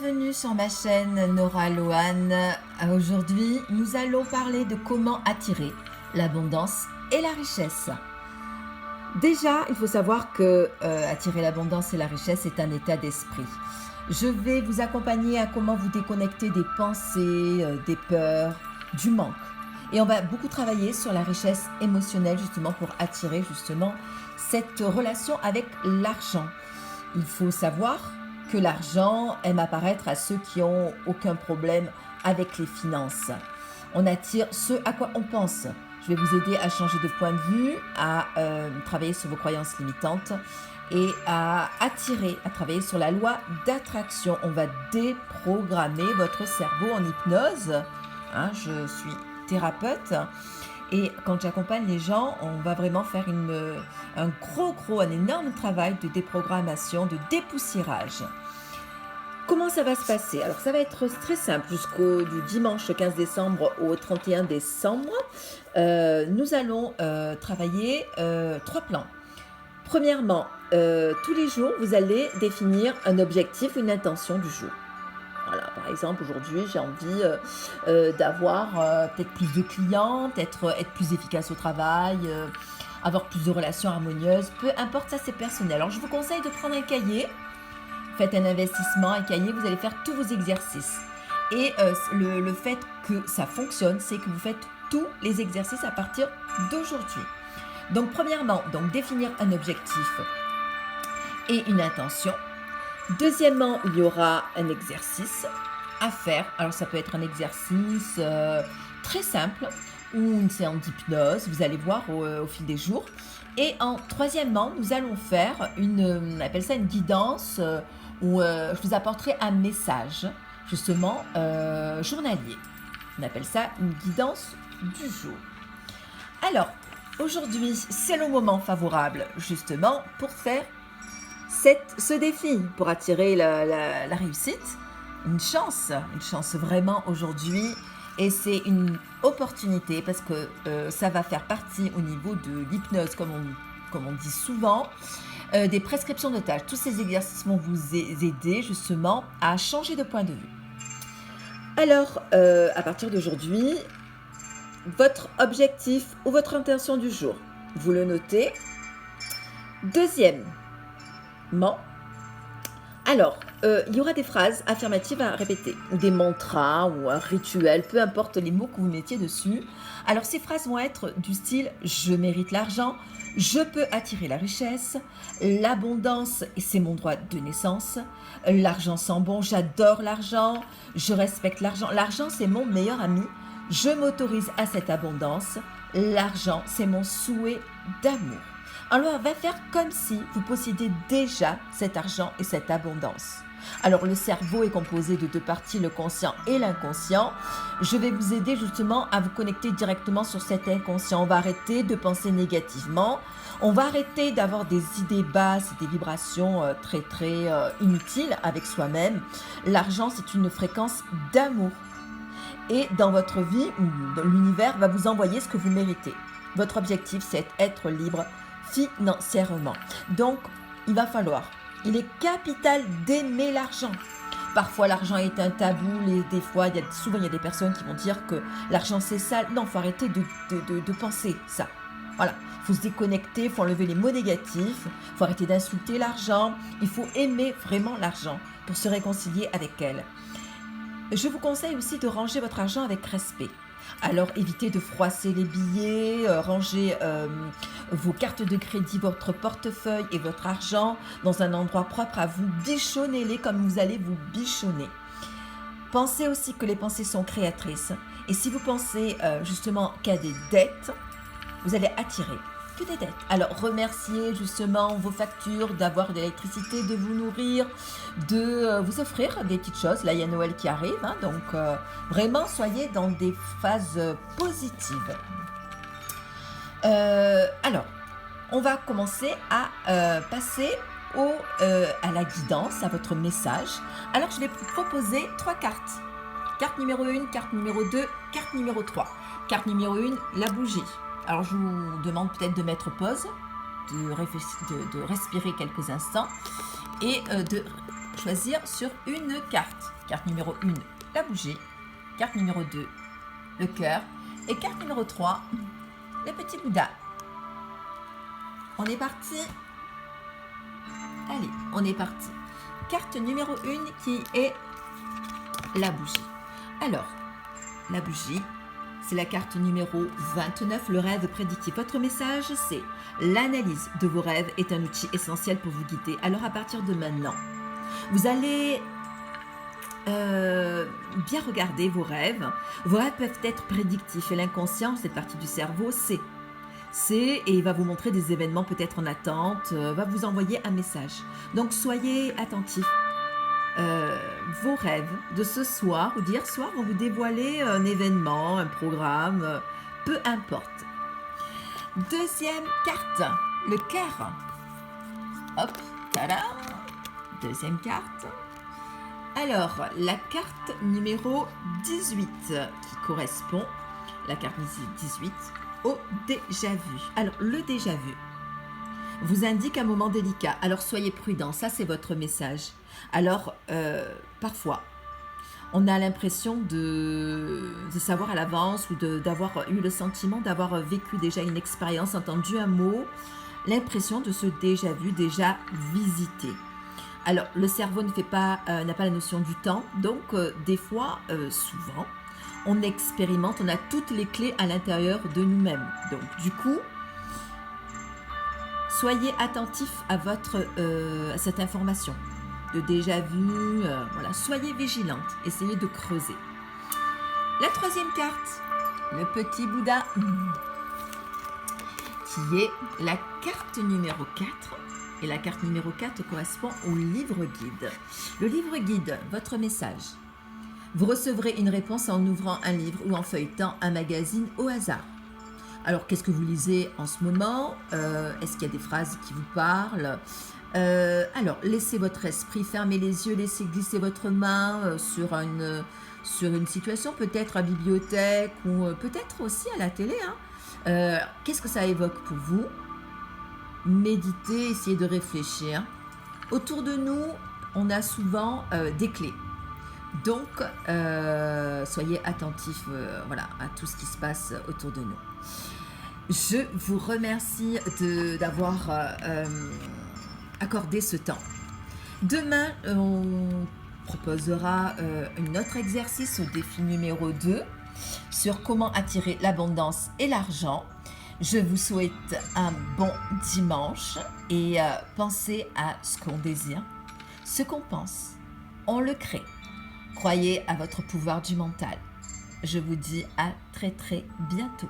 Bienvenue sur ma chaîne Nora Lohan. Aujourd'hui, nous allons parler de comment attirer l'abondance et la richesse. Déjà, il faut savoir que attirer l'abondance et la richesse est un état d'esprit. Je vais vous accompagner à comment vous déconnecter des pensées, des peurs, du manque. Et on va beaucoup travailler sur la richesse émotionnelle justement pour attirer justement cette relation avec l'argent. Il faut savoir que l'argent aime apparaître à ceux qui n'ont aucun problème avec les finances. On attire ce à quoi on pense. Je vais vous aider à changer de point de vue, à travailler sur vos croyances limitantes et à attirer, à travailler sur la loi d'attraction. On va déprogrammer votre cerveau en hypnose. Je suis thérapeute et quand j'accompagne les gens, on va vraiment faire un énorme travail de déprogrammation, de dépoussiérage. Comment ça va se passer? Alors ça va être très simple jusqu'au du dimanche 15 décembre au 31 décembre. Nous allons travailler 3 plans. Premièrement, tous les jours, vous allez définir un objectif, une intention du jour. Voilà, par exemple, aujourd'hui, j'ai envie d'avoir peut-être plus de clients, être plus efficace au travail, avoir plus de relations harmonieuses, peu importe, ça c'est personnel. Alors, je vous conseille de prendre un cahier, faites un investissement, un cahier, vous allez faire tous vos exercices. Et le fait que ça fonctionne, c'est que vous faites tous les exercices à partir d'aujourd'hui. Donc, premièrement, définir un objectif et une intention. Deuxièmement, il y aura un exercice à faire. Alors, ça peut être un exercice très simple ou une séance d'hypnose. Vous allez voir au fil des jours. Et troisièmement, nous allons faire on appelle ça une guidance où je vous apporterai un message, justement, journalier. On appelle ça une guidance du jour. Alors, aujourd'hui, c'est le moment favorable, justement, pour faire ce défi, pour attirer la réussite, une chance vraiment aujourd'hui. Et c'est une opportunité parce que ça va faire partie au niveau de l'hypnose, comme on dit souvent, des prescriptions de tâches. Tous ces exercices vont vous aider justement à changer de point de vue. Alors, à partir d'aujourd'hui, votre objectif ou votre intention du jour, vous le notez. Deuxièmement, alors, il y aura des phrases affirmatives à répéter, ou des mantras, ou un rituel, peu importe les mots que vous mettiez dessus. Alors, ces phrases vont être du style « Je mérite l'argent »,« Je peux attirer la richesse »,« L'abondance, c'est mon droit de naissance »,« L'argent sent bon, j'adore l'argent »,« Je respecte l'argent »,« L'argent, c'est mon meilleur ami »,« Je m'autorise à cette abondance »,« L'argent, c'est mon souhait d'amour ». Alors, on va faire comme si vous possédiez déjà cet argent et cette abondance. Alors, le cerveau est composé de 2 parties, le conscient et l'inconscient. Je vais vous aider justement à vous connecter directement sur cet inconscient. On va arrêter de penser négativement. On va arrêter d'avoir des idées basses, des vibrations très inutiles avec soi-même. L'argent, c'est une fréquence d'amour. Et dans votre vie, l'univers va vous envoyer ce que vous méritez. Votre objectif, c'est être libre financièrement. Donc, il est capital d'aimer l'argent. Parfois, l'argent est un tabou. Souvent, il y a des personnes qui vont dire que l'argent, c'est sale. Non, il faut arrêter de penser ça. Voilà, il faut se déconnecter, il faut enlever les mots négatifs, il faut arrêter d'insulter l'argent. Il faut aimer vraiment l'argent pour se réconcilier avec elle. Je vous conseille aussi de ranger votre argent avec respect. Alors, évitez de froisser les billets, rangez vos cartes de crédit, votre portefeuille et votre argent dans un endroit propre à vous. Bichonnez-les comme vous allez vous bichonner. Pensez aussi que les pensées sont créatrices. Et si vous pensez justement qu'il y a des dettes, vous allez attirer que des dettes. Alors, remerciez justement vos factures, d'avoir de l'électricité, de vous nourrir, de vous offrir des petites choses. Là, il y a Noël qui arrive, donc vraiment, soyez dans des phases positives. Alors, on va commencer à passer à la guidance, à votre message. Alors, je vais vous proposer 3 cartes. Carte numéro 1, carte numéro 2, carte numéro 3. Carte numéro 1, la bougie. Alors, je vous demande peut-être de mettre pause, de respirer quelques instants et de choisir sur une carte. Carte numéro 1, la bougie. Carte numéro 2, le cœur. Et carte numéro 3, le petit Bouddha. On est parti. Allez, on est parti. Carte numéro 1 qui est la bougie. Alors, la bougie, c'est la carte numéro 29, le rêve prédictif. Votre message, c'est l'analyse de vos rêves est un outil essentiel pour vous guider. Alors, à partir de maintenant, vous allez bien regarder vos rêves. Vos rêves peuvent être prédictifs et l'inconscient, cette partie du cerveau, c'est et il va vous montrer des événements peut-être en attente, va vous envoyer un message. Donc soyez attentifs. Vos rêves de ce soir ou d'hier soir vont vous dévoiler un événement, un programme, peu importe. Deuxième carte, le cœur. Hop, tada. Deuxième carte. Alors, la carte numéro 18 qui correspond, la carte 18, au déjà-vu. Alors, le déjà-vu vous indique un moment délicat. Alors, soyez prudents, ça c'est votre message. Alors, parfois, on a l'impression de savoir à l'avance ou d'avoir eu le sentiment d'avoir vécu déjà une expérience, entendu un mot, l'impression de ce déjà-vu, déjà visité. Alors, le cerveau n'a pas la notion du temps, donc des fois, souvent, on expérimente, on a toutes les clés à l'intérieur de nous-mêmes. Donc, du coup, soyez attentifs à cette information de déjà vu, voilà, soyez vigilantes, essayez de creuser. La troisième carte, le petit Bouddha, qui est la carte numéro 4. Et la carte numéro 4 correspond au livre guide. Le livre guide, votre message. Vous recevrez une réponse en ouvrant un livre ou en feuilletant un magazine au hasard. Alors, qu'est-ce que vous lisez en ce moment? Est-ce qu'il y a des phrases qui vous parlent? Alors, laissez votre esprit, fermez les yeux, laissez glisser votre main sur une situation, peut-être à la bibliothèque ou peut-être aussi à la télé. Qu'est-ce que ça évoque pour vous? Méditez, essayez de réfléchir. Autour de nous, on a souvent des clés. Donc, soyez attentifs voilà, à tout ce qui se passe autour de nous. Je vous remercie d'avoir accordé ce temps. Demain, on proposera un autre exercice au défi numéro 2 sur comment attirer l'abondance et l'argent. Je vous souhaite un bon dimanche et pensez à ce qu'on désire, ce qu'on pense, on le crée. Croyez à votre pouvoir du mental. Je vous dis à très très bientôt.